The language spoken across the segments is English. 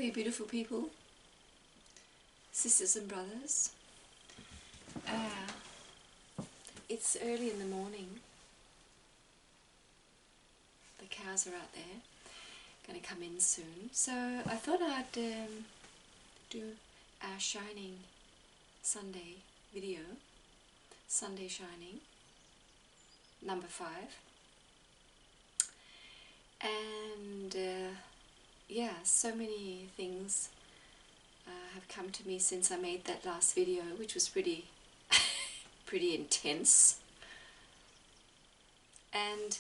you beautiful people, sisters and brothers. It's early in the morning. The cows are out there, going to come in soon. So I thought I'd do our Shining Sunday video, Sunday Shining, number 5. And yeah, so many things have come to me since I made that last video, which was pretty intense. And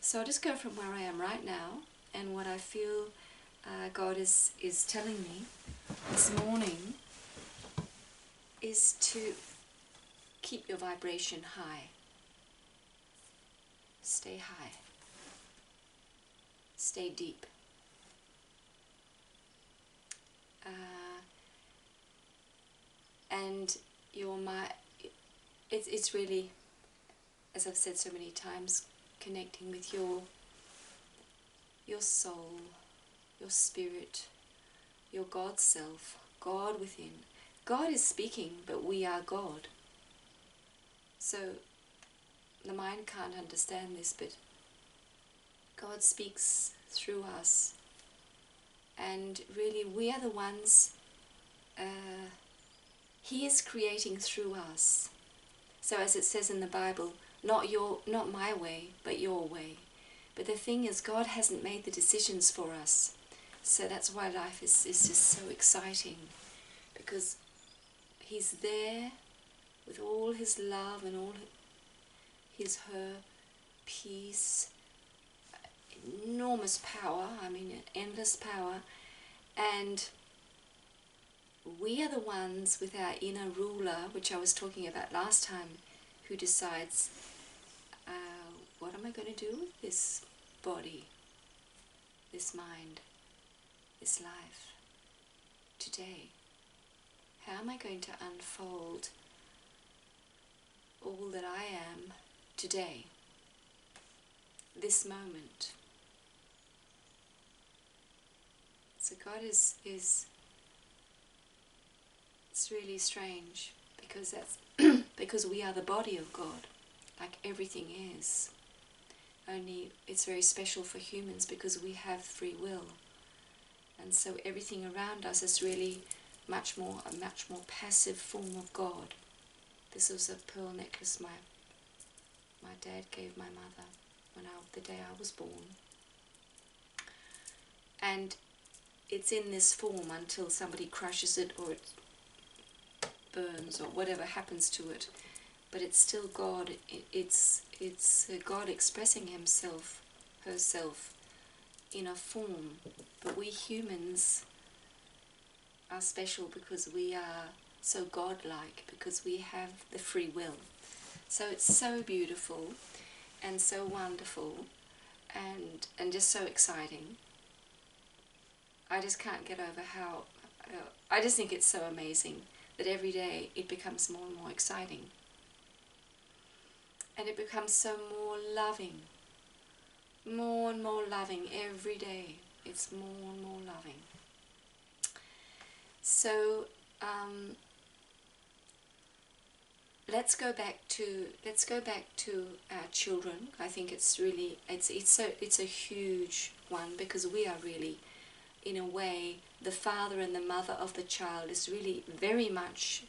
so I'll just go from where I am right now and what I feel God is telling me this morning is to keep your vibration high. Stay high. Stay deep. And it's really, as I've said so many times, connecting with your soul, your spirit, your God self, God within. God is speaking, but we are God. So the mind can't understand this, but God speaks through us, and really we are the ones He is creating through us. So as it says in the Bible, not my way, but your way. But the thing is, God hasn't made the decisions for us. So that's why life is just so exciting, because He's there with all His love and all her peace, enormous power, endless power, and we are the ones with our inner ruler, which I was talking about last time, who decides, what am I going to do with this body, this mind, this life, today? How am I going to unfold all that I am today, this moment? So God is it's really strange, because that's because we are the body of God, like everything is. Only it's very special for humans because we have free will, and so everything around us is really a much more passive form of God. This was a pearl necklace my dad gave my mother the day I was born, and it's in this form until somebody crushes it or it burns or whatever happens to it, but it's still God. It's God expressing Himself, herself, in a form. But we humans are special because we are so godlike, because we have the free will. So it's so beautiful and so wonderful and just so exciting. I just can't get over how I just think it's so amazing that every day it becomes more and more exciting, and it becomes so more and more loving every day. It's more and more loving. So let's go back to our children. I think it's really it's a huge one, because we are really, in a way, the father and the mother of the child is really very much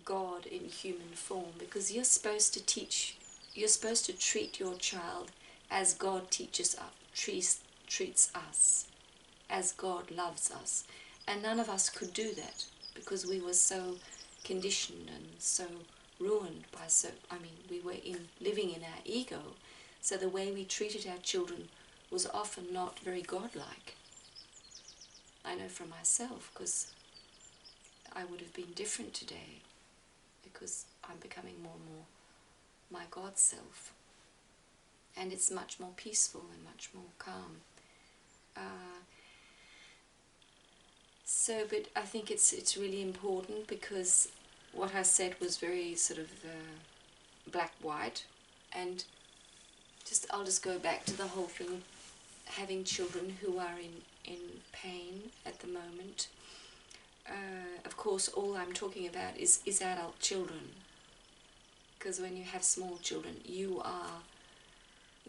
God in human form, because you're supposed to treat your child as God treats us, as God loves us. And none of us could do that, because we were so conditioned and so ruined by we were living in our ego. So the way we treated our children was often not very godlike. I know from myself, because I would have been different today, because I'm becoming more and more my God self, and it's much more peaceful and much more calm. But I think it's really important, because what I said was very sort of black-white, and I'll just go back to the whole thing having children who are in pain at the moment. Of course, all I'm talking about is adult children, because when you have small children, you are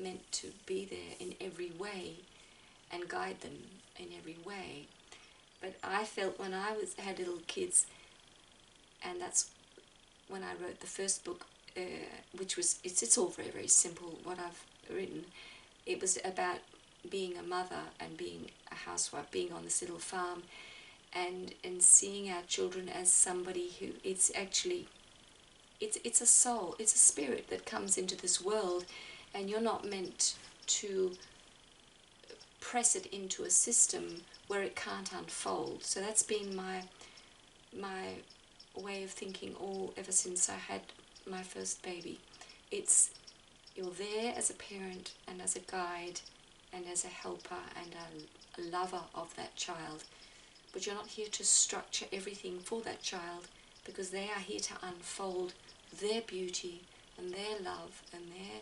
meant to be there in every way and guide them in every way. But I felt when I had little kids, and that's when I wrote the first book, which was, it's all very, very simple, what I've written. It was about being a mother and being a housewife, being on this little farm, and seeing our children as somebody who, it's actually, it's a soul, it's a spirit that comes into this world, and you're not meant to press it into a system where it can't unfold. So that's been my way of thinking ever since I had my first baby. It's, you're there as a parent and as a guide and as a helper and a lover of that child, but you're not here to structure everything for that child, because they are here to unfold their beauty and their love and their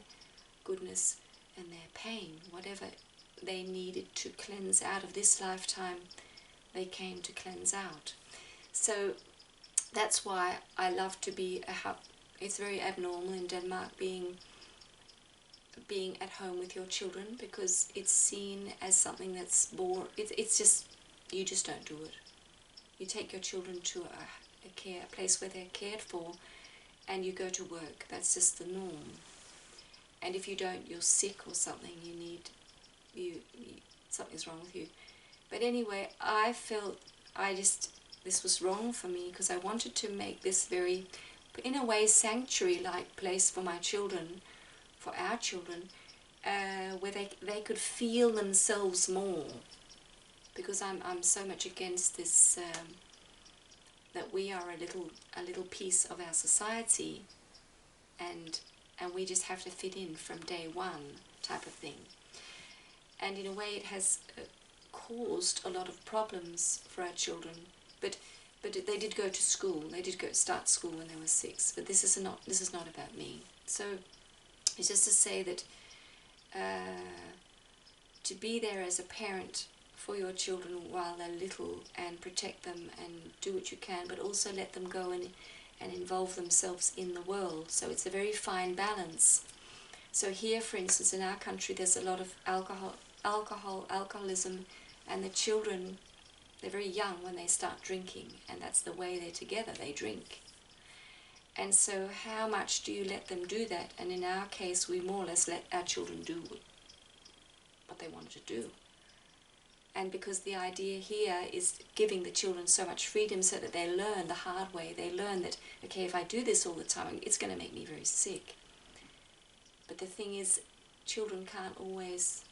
goodness and their pain. Whatever they needed to cleanse out of this lifetime, they came to cleanse out. So that's why I love to be it's very abnormal in Denmark being at home with your children, because it's seen as something that's it's just, you just don't do it. You take your children to a place where they're cared for, and you go to work. That's just the norm. And if you don't, you're sick or something, something's wrong with you. But anyway, I felt this was wrong for me, because I wanted to make this very, in a way, sanctuary-like place for my children, for our children, where they could feel themselves more. Because I'm so much against this, that we are a little piece of our society, and we just have to fit in from day one, type of thing. And in a way, it has caused a lot of problems for our children. But they did go to school. They did start school when they were 6. But this is not about me. So it's just to say that to be there as a parent for your children while they're little, and protect them and do what you can, but also let them go and involve themselves in the world. So it's a very fine balance. So here, for instance, in our country, there's a lot of alcoholism, and the children, they're very young when they start drinking, and that's the way they're together, they drink. And so how much do you let them do that? And in our case, we more or less let our children do what they wanted to do. And because the idea here is giving the children so much freedom so that they learn the hard way. They learn that, okay, if I do this all the time, it's going to make me very sick. But the thing is, children can't always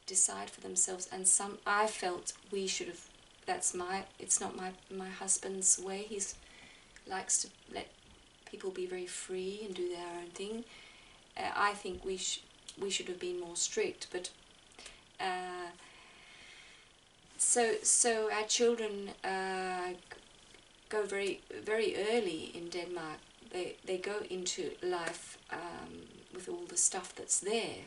decide for themselves. And I felt we should have, it's not my husband's way. He likes to let people be very free and do their own thing. I think we should have been more strict, but so our children go very, very early in Denmark. They go into life with all the stuff that's there,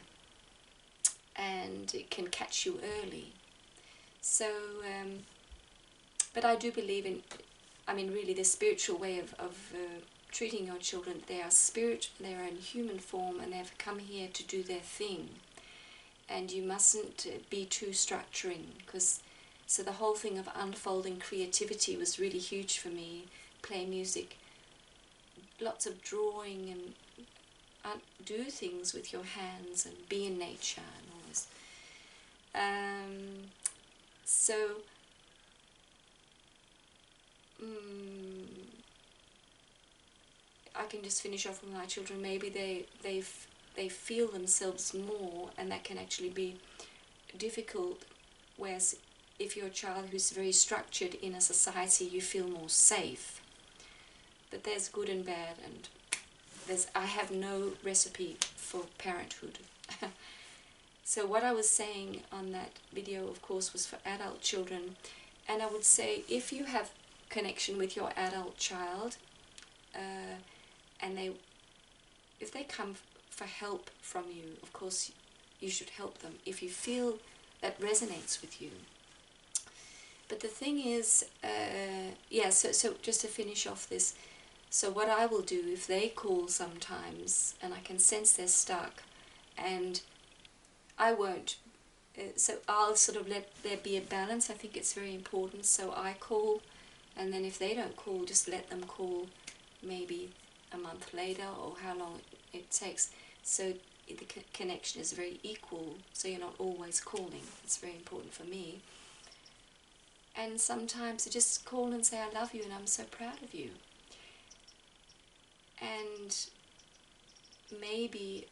and it can catch you early. So, but I do believe in, really the spiritual way of treating your children. They are spirit, they are in human form, and they have come here to do their thing. And you mustn't be too structuring, so the whole thing of unfolding creativity was really huge for me. Play music, lots of drawing, and do things with your hands, and be in nature and all this. I can just finish off with my children. Maybe they feel themselves more, and that can actually be difficult, whereas if you're a child who's very structured in a society, you feel more safe. But there's good and bad, and I have no recipe for parenthood. So what I was saying on that video, of course, was for adult children. And I would say, if you have connection with your adult child, and if they come for help from you, of course you should help them if you feel that resonates with you. But the thing is, so just to finish off this, so what I will do if they call sometimes and I can sense they're stuck, and I won't, so I'll sort of let there be a balance. I think it's very important. So I call, and then if they don't call, just let them call maybe a month later or how long it takes. So the connection is very equal, so you're not always calling. It's very important for me. And sometimes I just call and say, I love you and I'm so proud of you. And maybe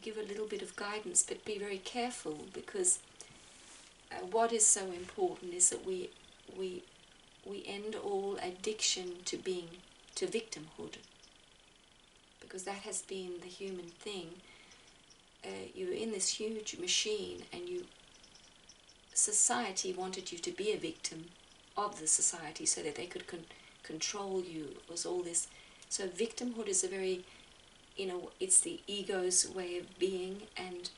give a little bit of guidance, but be very careful, because what is so important is that we end all addiction to victimhood, because that has been the human thing. You're in this huge machine, and society wanted you to be a victim of the society so that they could control you. It was all this. So victimhood is a very, it's the ego's way of being, and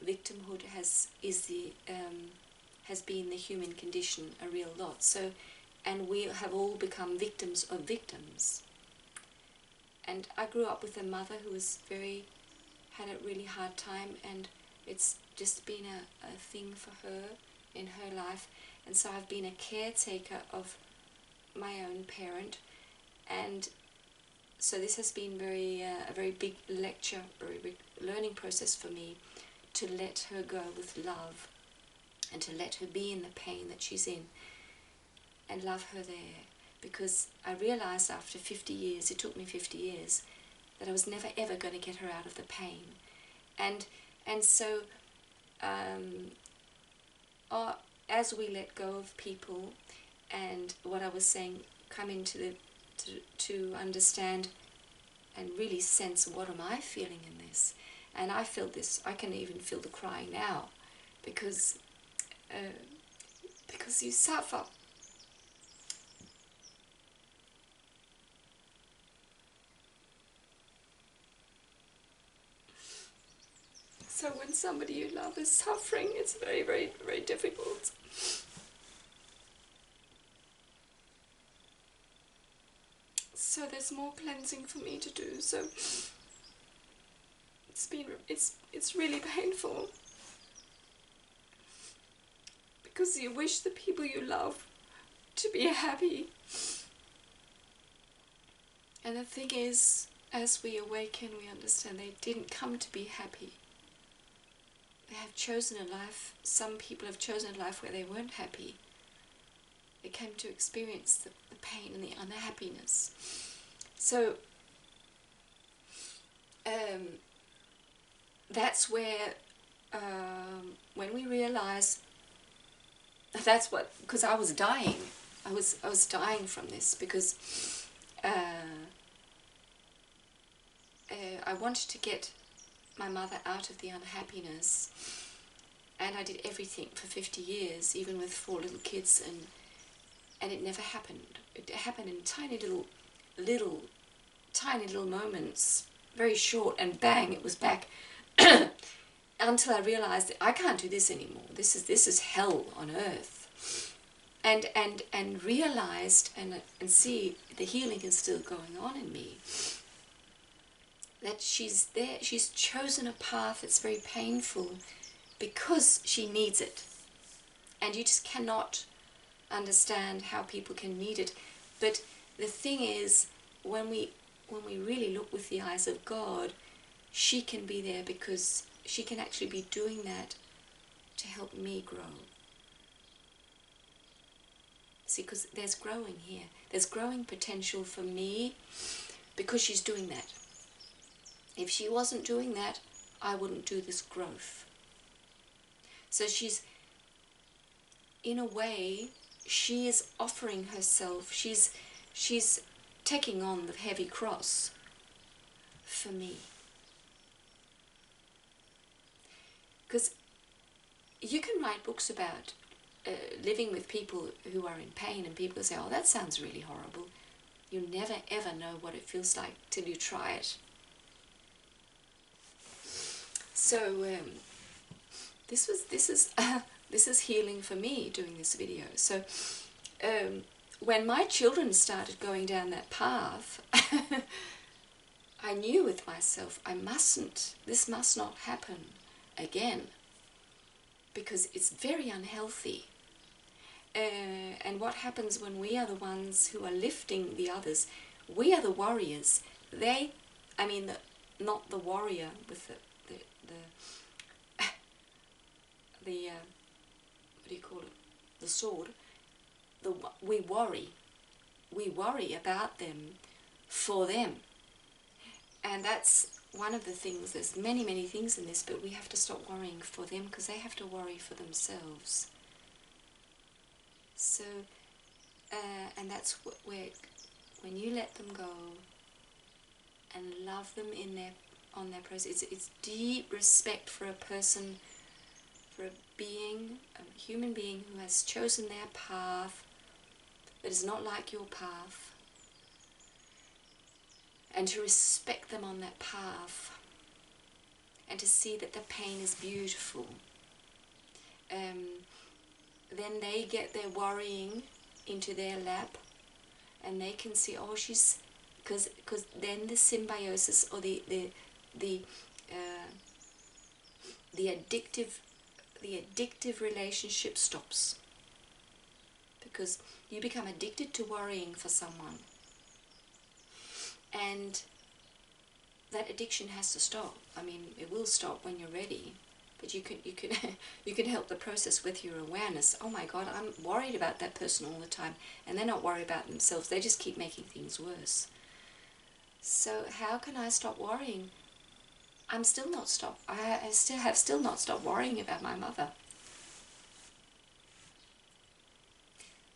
victimhood has been the human condition a real lot. So, and we have all become victims of victims. And I grew up with a mother who had a really hard time, and it's just been a thing for her in her life. And so I've been a caretaker of my own parent, and so this has been a very big lecture, very big learning process for me, to let her go with love, and to let her be in the pain that she's in, and love her there. Because I realized after 50 years, it took me 50 years, that I was never ever going to get her out of the pain. And so as we let go of people, and what I was saying, come into to understand and really sense, what am I feeling in this? And I felt this. I can even feel the crying now, because you suffer. So when somebody you love is suffering, it's very, very, very difficult. So there's more cleansing for me to do. So it's really painful, because you wish the people you love to be happy. And the thing is, as we awaken, we understand they didn't come to be happy. They have chosen a life, some people have chosen a life where they weren't happy. They came to experience the pain and the unhappiness. So that's where, when we realize, that's what, because I was dying. I was dying from this, because I wanted to get my mother out of the unhappiness, and I did everything for 50 years, even with 4 little kids, and it never happened. It happened in tiny little moments, very short, and bang, it was back. Until I realized that I can't do this anymore. This is hell on earth. And realized and see the healing is still going on in me. That she's there, she's chosen a path that's very painful because she needs it. And you just cannot understand how people can need it. But the thing is, when we really look with the eyes of God, she can be there because she can actually be doing that to help me grow. See, because there's growing here. There's growing potential for me because she's doing that. If she wasn't doing that, I wouldn't do this growth. So she's, in a way, she is offering herself. She's taking on the heavy cross for me. Because you can write books about living with people who are in pain, and people say, oh, that sounds really horrible. You never ever know what it feels like till you try it. So this is this is healing for me doing this video. So when my children started going down that path, I knew with myself, this must not happen again, because it's very unhealthy. And what happens when we are the ones who are lifting the others? We are the warriors. Not the warrior with the what do you call it? The sword. We worry. We worry about them, for them. And that's one of the things. There's many, many things in this, but we have to stop worrying for them, because they have to worry for themselves. So, and that's where, when you let them go and love them on their process, it's deep respect for a person, for a being, a human being who has chosen their path that is not like your path, and to respect them on that path, and to see that the pain is beautiful. Then they get their worrying into their lap, and they can see, oh, she's, because then the symbiosis, or the addictive relationship stops, because you become addicted to worrying for someone, and that addiction has to stop. I mean, it will stop when you're ready, but you can you can help the process with your awareness. Oh my God, I'm worried about that person all the time, and they're not worried about themselves. They just keep making things worse. So how can I stop worrying? I still have not stopped worrying about my mother.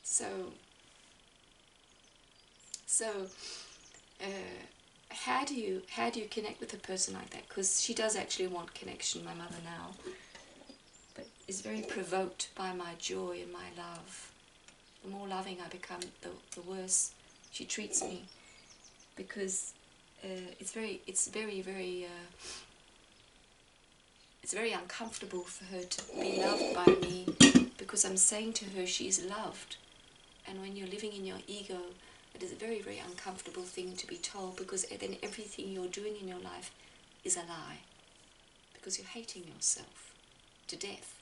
So how do you connect with a person like that? Because she does actually want connection, my mother now, but is very provoked by my joy and my love. The more loving I become, the worse she treats me, because it's very uncomfortable for her to be loved by me, because I'm saying to her she's loved. And when you're living in your ego, it is a very, very uncomfortable thing to be told, because then everything you're doing in your life is a lie, because you're hating yourself to death.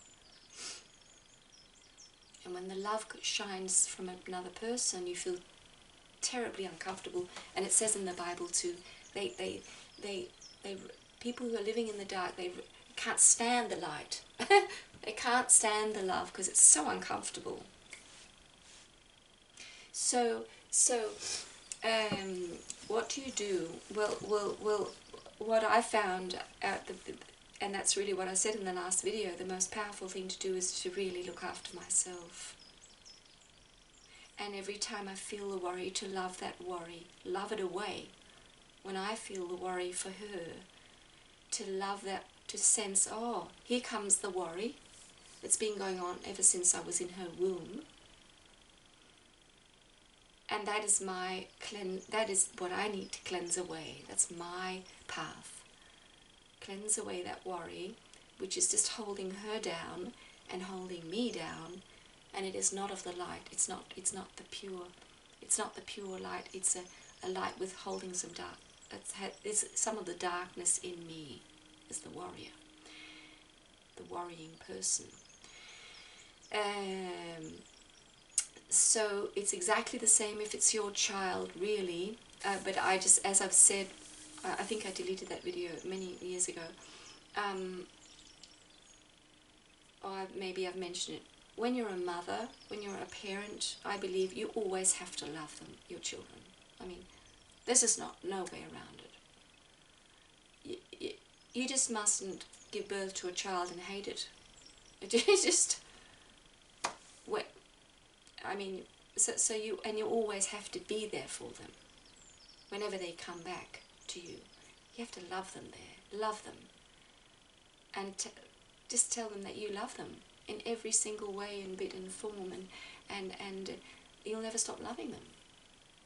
And when the love shines from another person, you feel terribly uncomfortable. And it says in the Bible too, people who are living in the dark, they can't stand the light. They can't stand the love, because it's so uncomfortable. So what do you do? Well, what I found out, and that's really what I said in the last video, the most powerful thing to do is to really look after myself. And every time I feel the worry, to love that worry, love it away. When I feel the worry for her, to love that, to sense, oh, here comes the worry. It's been going on ever since I was in her womb. And that is that is what I need to cleanse away. That's my path. Cleanse away that worry, which is just holding her down and holding me down, and it is not of the light. It's not the pure light. It's a light with holding some dark. It's some of the darkness in me is the warrior, the worrying person. So it's exactly the same if it's your child, really. But I just, as I've said, I think I deleted that video many years ago. Or maybe I've mentioned it. When you're a mother, when you're a parent, I believe you always have to love them, your children. I mean, there's just no way around it. You just mustn't give birth to a child and hate it. It's just... I mean, so you always have to be there for them. Whenever they come back to you, you have to love them there, love them. And just tell them that you love them in every single way and bit and form, and you'll never stop loving them,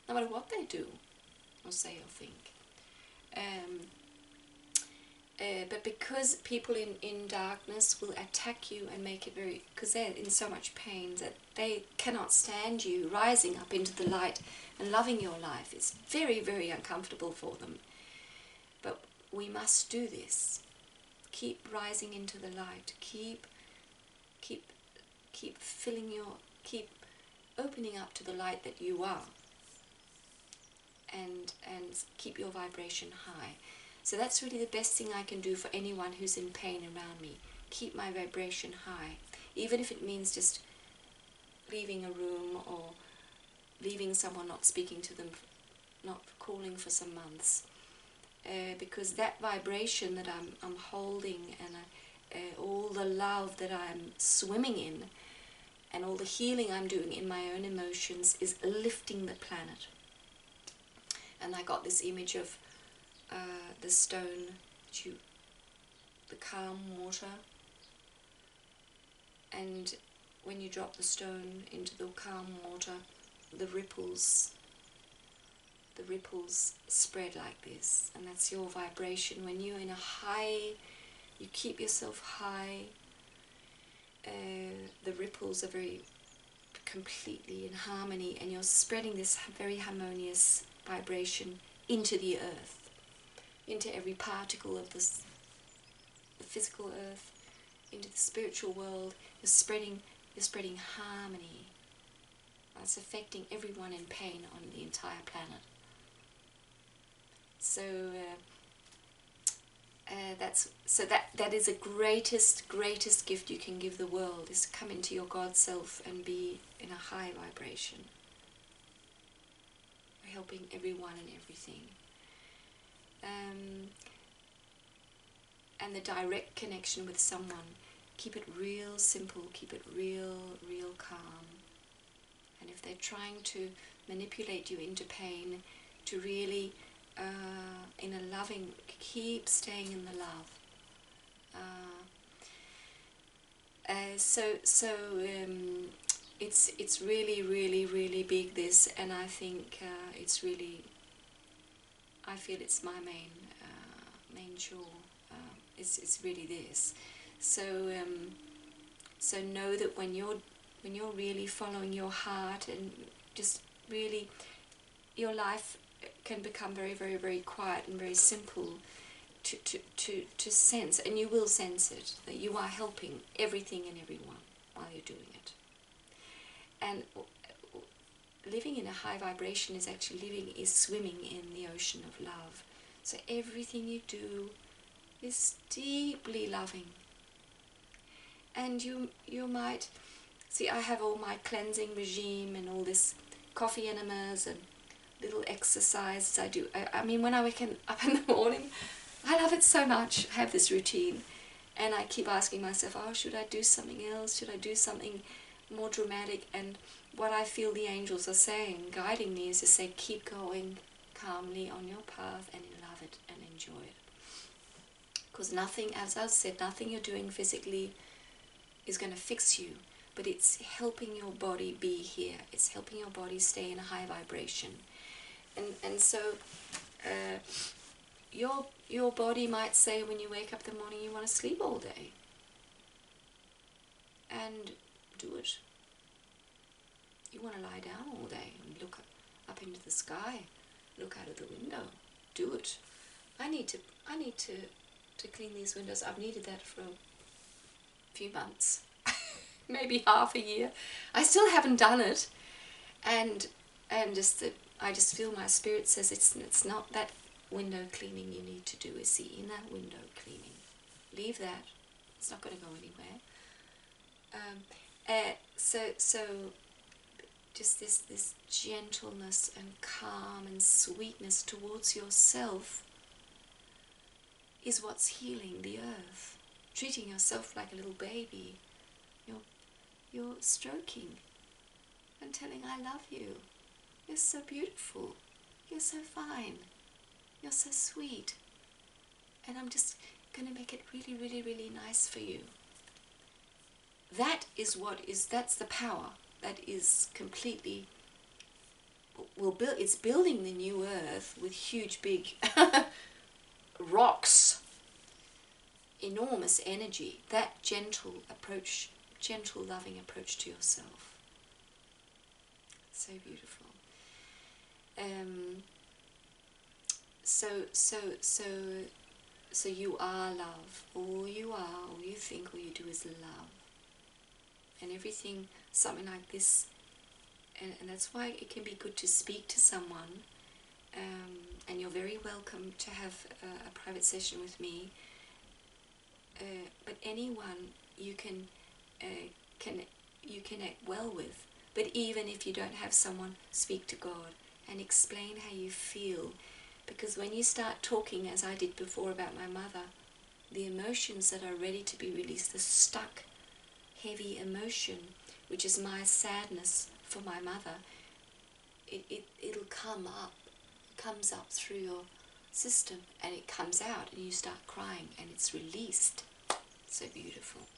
no matter what they do or say or think. But because people in darkness will attack you and make it very, because they're in so much pain that they cannot stand you rising up into the light and loving your life. It's very, very uncomfortable for them. But we must do this. Keep rising into the light. Keep filling keep opening up to the light that you are. And keep your vibration high. So that's really the best thing I can do for anyone who's in pain around me. Keep my vibration high. Even if it means just leaving a room or leaving someone, not speaking to them, not calling for some months. Because that vibration that I'm holding and all the love that I'm swimming in and all the healing I'm doing in my own emotions is lifting the planet. And I got this image of the stone, the calm water, and when you drop the stone into the calm water, the ripples spread like this, and that's your vibration. When you're in a high, you keep yourself high, the ripples are very completely in harmony, and you're spreading this very harmonious vibration into the earth, into every particle of the physical earth, into the spiritual world. You're spreading harmony. It's affecting everyone in pain on the entire planet. So that is the greatest gift you can give the world, is to come into your God self and be in a high vibration. We're helping everyone and everything. And the direct connection with someone, keep it real simple, keep it real calm. And if they're trying to manipulate you into pain, to really, in a loving, keep staying in the love. It's really big, this, and I think it's really, I feel it's my main chore. It's really this. So know that when you're really following your heart and just really, your life can become very quiet and very simple to sense, and you will sense it, that you are helping everything and everyone while you're doing it. And living in a high vibration is swimming in the ocean of love. So everything you do is deeply loving. And you might see, I have all my cleansing regime and all this coffee enemas and little exercises I do. I mean, when I wake up in the morning, I love it so much. I have this routine, and I keep asking myself, oh, should I do something else? Should I do something more dramatic? And what I feel the angels are saying, guiding me, is to say, keep going calmly on your path and love it and enjoy it. Because nothing, as I've said, nothing you're doing physically is going to fix you, but it's helping your body be here. It's helping your body stay in a high vibration. And so your body might say, when you wake up in the morning, you want to sleep all day. And do it. You want to lie down all day and look up into the sky, look out of the window. Do it. I need to clean these windows. I've needed that for a few months, maybe half a year. I still haven't done it, and I just feel my spirit says it's not that window cleaning you need to do, it's the inner window cleaning. Leave that. It's not going to go anywhere. So just this gentleness and calm and sweetness towards yourself is what's healing the earth. Treating yourself like a little baby. You're stroking and telling, I love you. You're so beautiful. You're so fine. You're so sweet. And I'm just going to make it really nice for you. That's the power that is completely, it's building the new earth with huge big rocks enormous energy, that gentle approach, gentle loving approach to yourself. So beautiful. So you are love. All you are, all you think, all you do is love. And everything, something like this, and that's why it can be good to speak to someone, and you're very welcome to have a private session with me, but anyone you can you connect well with. But even if you don't have someone, speak to God and explain how you feel, because when you start talking, as I did before about my mother, the emotions that are ready to be released, the stuck heavy emotion, which is my sadness for my mother, it'll come up, comes up through your system, and it comes out and you start crying and it's released. So beautiful.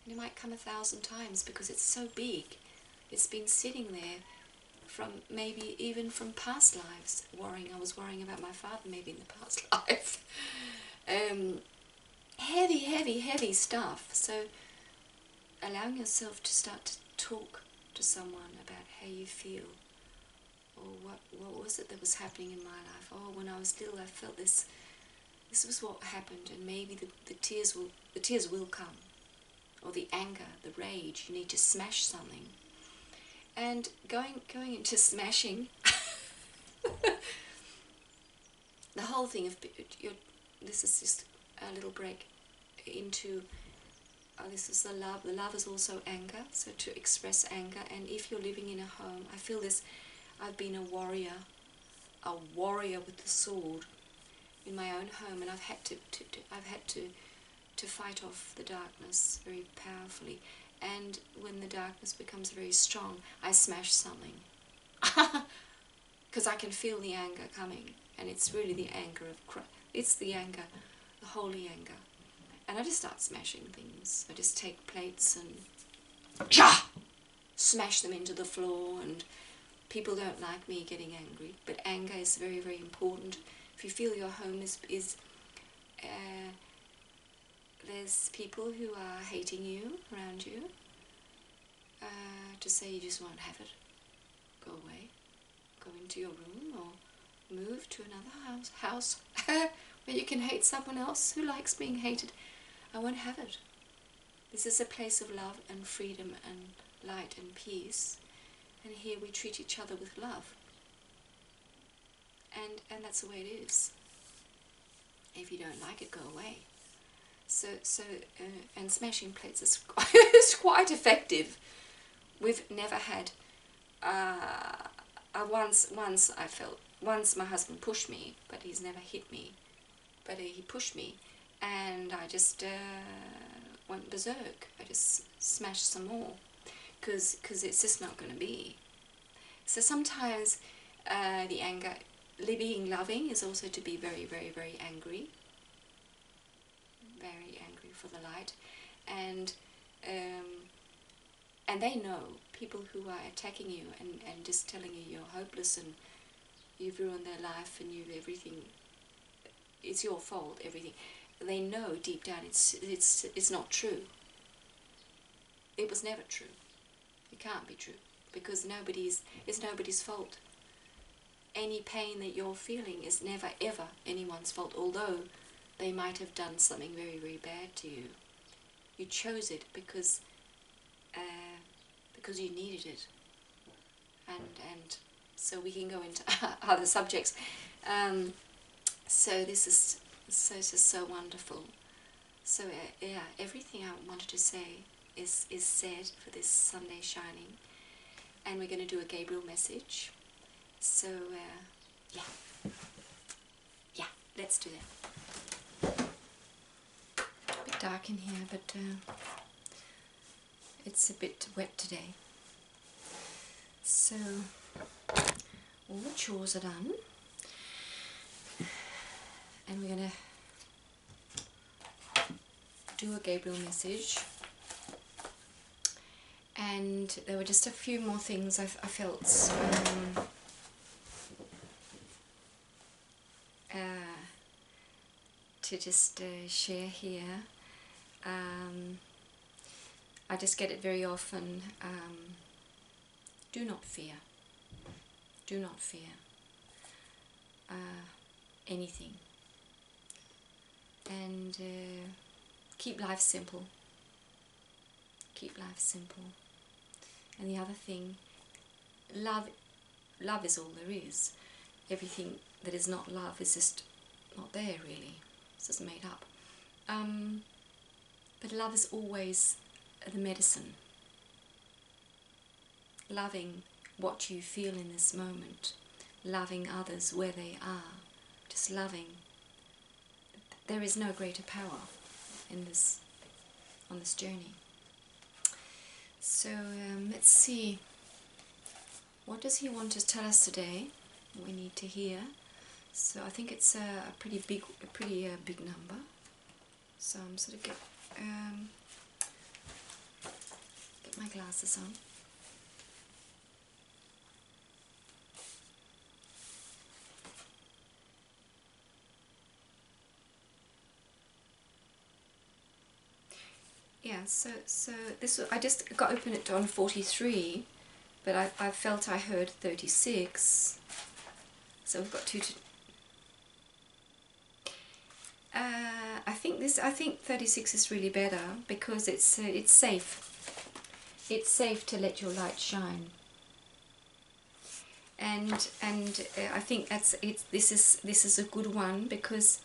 And it might come 1,000 times because it's so big. It's been sitting there from maybe even from past lives, worrying. I was worrying about my father maybe in the past life. Heavy stuff. So allowing yourself to start to talk to someone about how you feel, or what was it that was happening in my life. Oh, when I was little I felt this was what happened, and maybe the tears will come, or the anger, the rage. You need to smash something. And going into smashing, the whole thing of this is just a little break into this is the love. The love is also anger, so to express anger. And if you're living in a home, I feel this, I've been a warrior with the sword in my own home, and I've had to fight off the darkness very powerfully. And when the darkness becomes very strong, I smash something. Because I can feel the anger coming, and it's really the anger of Christ. It's the anger, the holy anger. And I just start smashing things. I just take plates and smash them into the floor, and people don't like me getting angry. But anger is very, very important. If you feel your home is there's people who are hating you around you, to say you just won't have it. Go away. Go into your room, or move to another house where you can hate someone else who likes being hated. I won't have it. This is a place of love and freedom and light and peace, and here we treat each other with love. And that's the way it is. If you don't like it, go away. So and smashing plates is quite effective. We've never had. Once my husband pushed me, but he's never hit me. But he pushed me, and I just went berserk. I just smashed some more, because it's just not going to be. So sometimes the anger, being loving, is also to be very, very, very angry. Very angry for the light, and they know, people who are attacking you and just telling you you're hopeless and you've ruined their life and you've everything, it's your fault, everything. They know deep down it's not true. It was never true. It can't be true, because it's nobody's fault. Any pain that you're feeling is never ever anyone's fault, although they might have done something very, very bad to you. You chose it because you needed it. And so we can go into other subjects. So this is so wonderful. So yeah, everything I wanted to say is said for this Sunday Shining, and we're going to do a Gabriel message. So yeah, let's do that. A bit dark in here, but it's a bit wet today. So all the chores are done, and we're going to do a Gabriel message. And there were just a few more things I felt to just share here. I just get it very often. Do not fear. Do not fear anything. And keep life simple. Keep life simple. And the other thing, love is all there is. Everything that is not love is just not there, really. It's just made up. But love is always the medicine. Loving what you feel in this moment, loving others where they are, just loving. There is no greater power in this, on this journey. So let's see. What does he want to tell us today? We need to hear. So I think it's a pretty big number. So I'm sort of get my glasses on. Yeah, so this, I just got open it on 43, but I felt I heard 36. So we've got two to. I think 36 is really better because it's safe. It's safe to let your light shine. And I think this is a good one because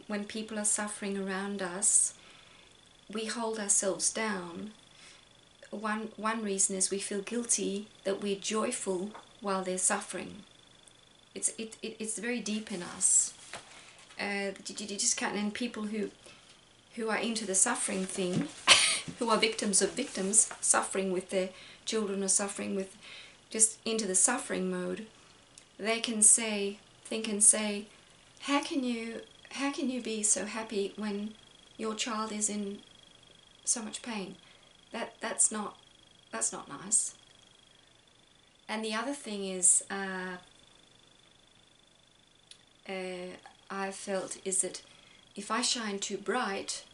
when people are suffering around us, we hold ourselves down. One reason is we feel guilty that we're joyful while they're suffering. It's very deep in us. You just can't. And people who are into the suffering thing, who are victims of victims, suffering with their children or suffering with, just into the suffering mode, they can think and say, how can you be so happy when your child is in so much pain? That's not nice. And the other thing is, I've felt is that if I shine too bright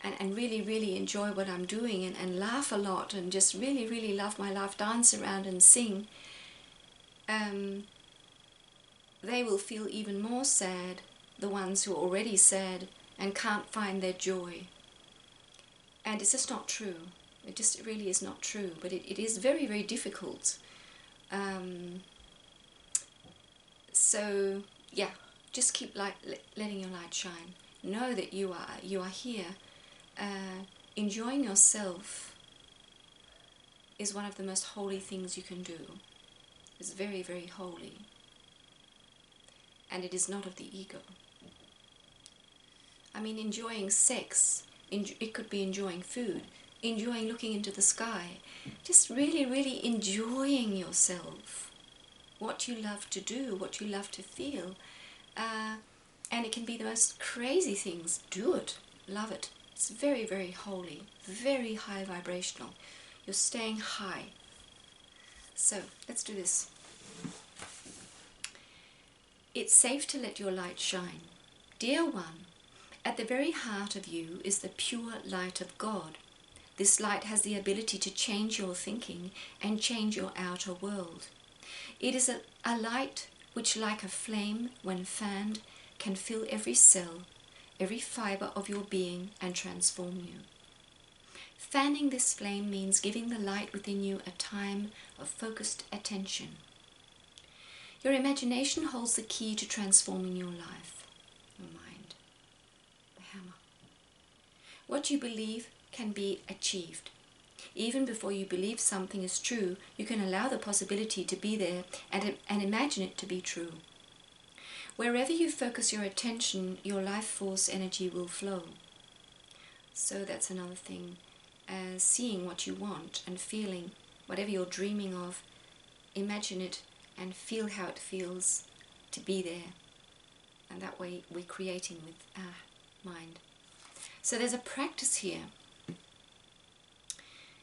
and really enjoy what I'm doing and laugh a lot and just really love my life, dance around and sing, they will feel even more sad, the ones who are already sad and can't find their joy. And it's just not true. It really is not true, but it is very difficult. So yeah, just keep letting your light shine. Know that you are here. Enjoying yourself is one of the most holy things you can do. It's very holy, and it is not of the ego. I mean, enjoying sex, it could be enjoying food, enjoying looking into the sky, just really enjoying yourself, what you love to do, what you love to feel. And it can be the most crazy things. Do it. Love it. It's very holy, very high vibrational. You're staying high. So let's do this. It's safe to let your light shine. Dear one, at the very heart of you is the pure light of God. This light has the ability to change your thinking and change your outer world. It is a light which, like a flame, when fanned, can fill every cell, every fibre of your being and transform you. Fanning this flame means giving the light within you a time of focused attention. Your imagination holds the key to transforming your life. Your mind. The hammer. What you believe can be achieved. Even before you believe something is true, you can allow the possibility to be there and imagine it to be true. Wherever you focus your attention, your life force energy will flow. So that's another thing. Seeing what you want and feeling whatever you're dreaming of, imagine it and feel how it feels to be there. And that way we're creating with our mind. So there's a practice here.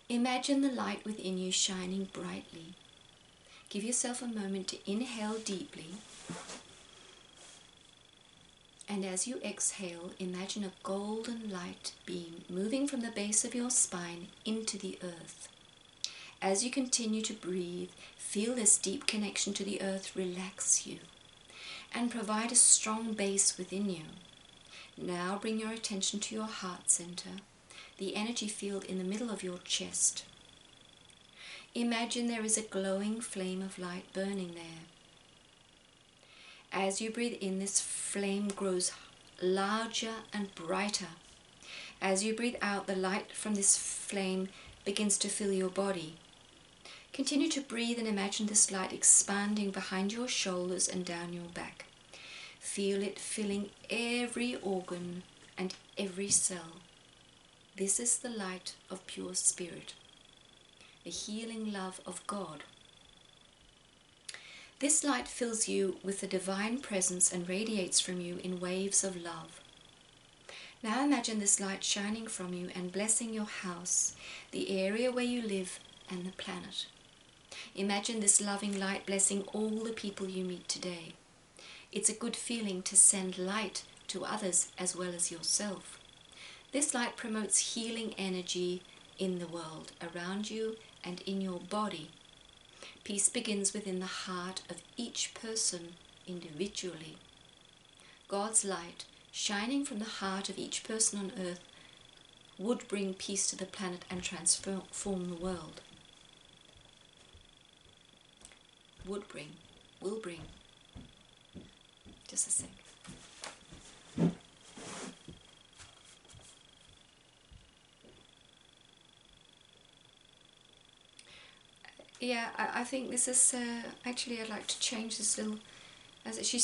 Imagine the light within you shining brightly. Give yourself a moment to inhale deeply And as you exhale, imagine a golden light beam moving from the base of your spine into the earth. As you continue to breathe, feel this deep connection to the earth relax you and provide a strong base within you. Now bring your attention to your heart center, the energy field in the middle of your chest. Imagine there is a glowing flame of light burning there. As you breathe in, this flame grows larger and brighter. As you breathe out, the light from this flame begins to fill your body. Continue to breathe and imagine this light expanding behind your shoulders and down your back. Feel it filling every organ and every cell. This is the light of pure spirit, the healing love of God. This light fills you with the divine presence and radiates from you in waves of love. Now imagine this light shining from you and blessing your house, the area where you live, and the planet. Imagine this loving light blessing all the people you meet today. It's a good feeling to send light to others as well as yourself. This light promotes healing energy in the world, around you and in your body. Peace begins within the heart of each person individually. God's light, shining from the heart of each person on earth, would bring peace to the planet and transform the world. Will bring. Just a sec. Yeah, I think this is, actually I'd like to change this little, as she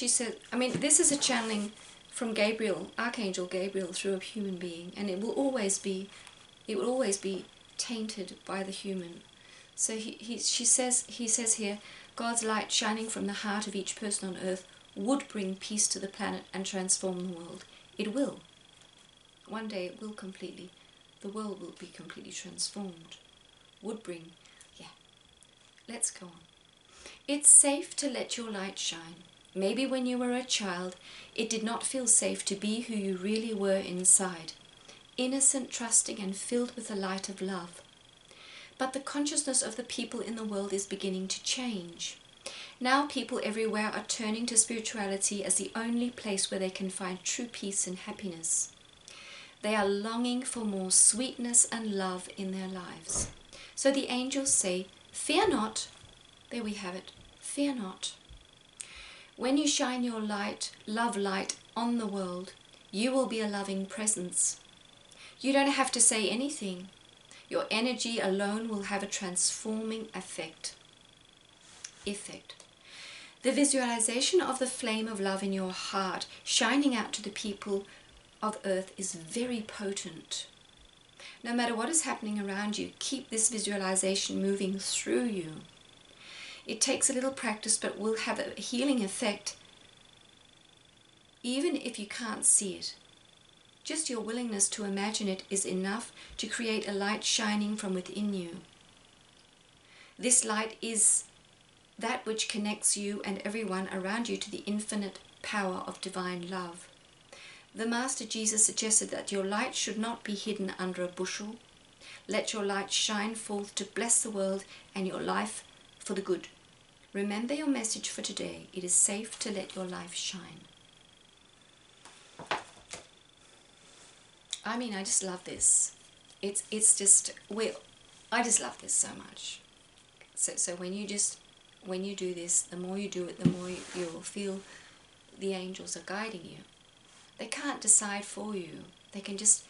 said, I mean, this is a channeling from Gabriel, Archangel Gabriel, through a human being, and it will always be tainted by the human. So he says here, God's light shining from the heart of each person on earth would bring peace to the planet and transform the world. It will. One day it will completely, the world will be completely transformed. Would bring. Let's go on. It's safe to let your light shine. Maybe when you were a child, it did not feel safe to be who you really were inside. Innocent, trusting, and filled with the light of love. But the consciousness of the people in the world is beginning to change. Now people everywhere are turning to spirituality as the only place where they can find true peace and happiness. They are longing for more sweetness and love in their lives. So the angels say, fear not. There we have it. Fear not. When you shine your light, love light, on the world, you will be a loving presence. You don't have to say anything. Your energy alone will have a transforming effect. The visualization of the flame of love in your heart shining out to the people of earth is very potent. No matter what is happening around you, keep this visualization moving through you. It takes a little practice, but will have a healing effect even if you can't see it. Just your willingness to imagine it is enough to create a light shining from within you. This light is that which connects you and everyone around you to the infinite power of divine love. The Master Jesus suggested that your light should not be hidden under a bushel. Let your light shine forth to bless the world and your life for the good. Remember your message for today. It is safe to let your life shine. I mean, I just love this. I just love this so much. So when you do this, the more you do it, the more you'll feel the angels are guiding you. They can't decide for you. They're just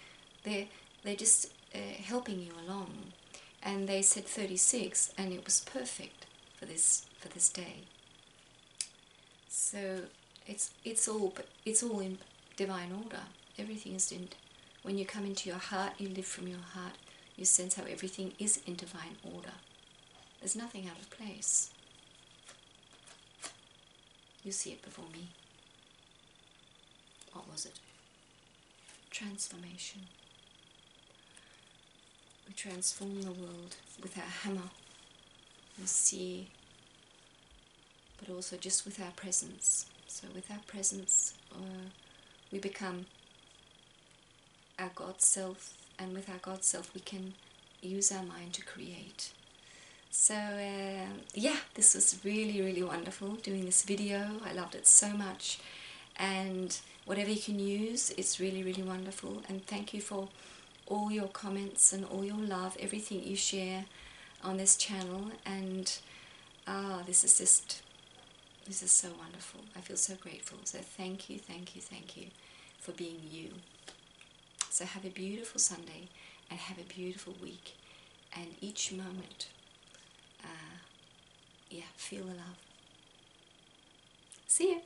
helping you along. And they said 36, and it was perfect for this day. So it's all in divine order. Everything is in. When you come into your heart, you live from your heart. You sense how everything is in divine order. There's nothing out of place. You see it before me. What was it? Transformation. We transform the world with our hammer. We see, but also just with our presence. So with our presence, we become our God self, and with our God self we can use our mind to create. So yeah, this was really, really wonderful doing this video. I loved it so much, and whatever you can use, it's really, really wonderful. And thank you for all your comments and all your love, everything you share on this channel. And this is so wonderful. I feel so grateful. So thank you, thank you, thank you for being you. So have a beautiful Sunday and have a beautiful week, and each moment, yeah, feel the love. See you.